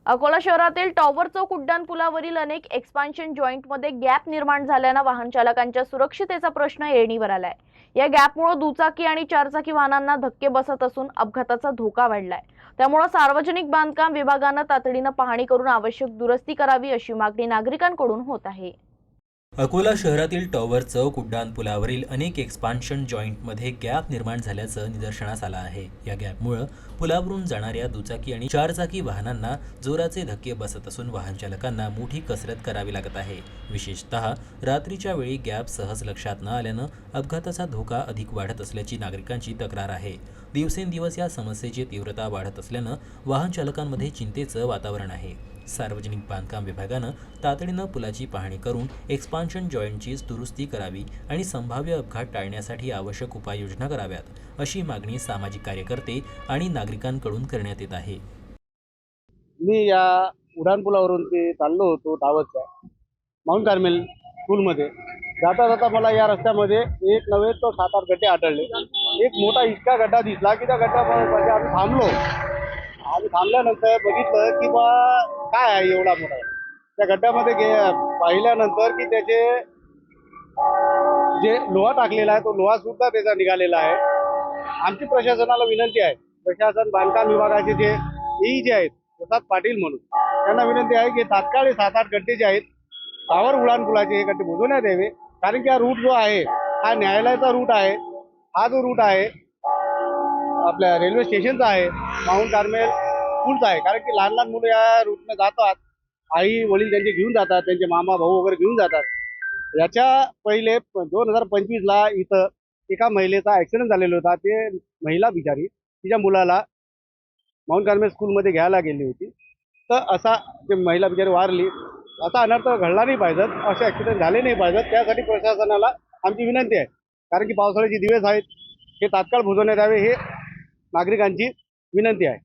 अकोला शहरातील टॉवर चौक उड्डाण पुलावरील अनेक एक्सपान्शन जॉईंटमध्ये गॅप निर्माण झाल्यानं वाहन चालकांच्या सुरक्षितेचा प्रश्न ऐरणीवर आलाय। या गॅपमुळे दुचाकी आणि चारचाकी वाहनांना धक्के बसत असून अपघाताचा धोका वाढलाय। त्यामुळे सार्वजनिक बांधकाम विभागानं तातडीनं पाहणी करून आवश्यक दुरुस्ती करावी अशी मागणी नागरिकांकडून होत आहे। अकोला शहरातील टॉवर चौक उड्डाणपुलावरील अनेक एक्सपान्शन जॉईंटमध्ये गॅप निर्माण झाल्याचं निदर्शनास आलं आहे। या गॅपमुळे पुलावरून जाणाऱ्या दुचाकी आणि चारचाकी वाहनांना जोराचे धक्के बसत असून वाहन चालकांना मोठी कसरत करावी लागत आहे। विशेषतः रात्रीच्या वेळी गॅप सहज लक्षात न आल्यानं अपघाताचा धोका अधिक वाढत असल्याची नागरिकांची तक्रार आहे। दिवसेंदिवस या समस्येची तीव्रता वाढत असल्यानं वाहन चालकांमध्ये चिंतेचं वातावरण आहे। सार्वजनिक बांधकाम विभागानं तातडीनं पुलाची पाहणी करून एक्सपान्शन जॉईंटची दुरुस्ती करावी आणि संभाव्य अपघात टाळण्यासाठी आवश्यक उपाययोजना कराव्यात अशी मागणी सामाजिक कार्यकर्ते आणि नागरिकांकडून करण्यात येत आहे। मी या उड्डाणपुलावरून ते चाललो होतो टावरच्या माउंट कार्मेल स्कूलमध्ये जाता जाता मला या रस्त्यामध्ये एक नव्हे तो 7-8 गड्डे आढळले। एक मोठा इतका गड्डा दिसला की त्या गड्ड्यामध्ये आम्ही थांबलो आणि थांबल्यानंतर बघितलं की बा काय आहे एवढा मोठा। त्या गड्ड्यामध्ये पाहिल्यानंतर की त्याचे जे लोहा टाकलेला आहे तो लोहा सुद्धा त्याचा निघालेला आहे। आमची प्रशासनाला विनंती आहे, प्रशासन बांधकाम विभागाचे जे जे आहेत प्रसाद पाटील म्हणून त्यांना विनंती आहे की तात्काळ 7-8 गड्डे जे आहेत टावर उड्डाणपुलाचे हे गड्डे बुजवण्यात यावे। कारण की हा रूट जो आहे हा न्यायालयाचा रूट आहे। हा जो रूट आहे आपल्या रेल्वे स्टेशनचा आहे, माउंट कार्मेल स्कूलचा आहे। कारण की लहान लहान मुलं या रूटने जातात, आई वडील त्यांचे घेऊन जातात, त्यांचे मामा भाऊ वगैरे घेऊन जातात। याच्या पहिले 2025ला इथं एका महिलेचा ॲक्सिडेंट झालेला होता। ते महिला बिचारी तिच्या मुलाला माउंट कार्मेल स्कूलमध्ये घ्यायला गेली होती, तर असा ते महिला बिचारी वारली। असा अनर्थ घडला नाही पाहिजे, असे ॲक्सिडेंट झाले नाही पाहिजेत। त्यासाठी प्रशासनाला आमची विनंती आहे, कारण की पावसाळ्याचे दिवस आहेत, हे तात्काळ बुजवण्यात यावे हे नागरिकांची विनंती आहे।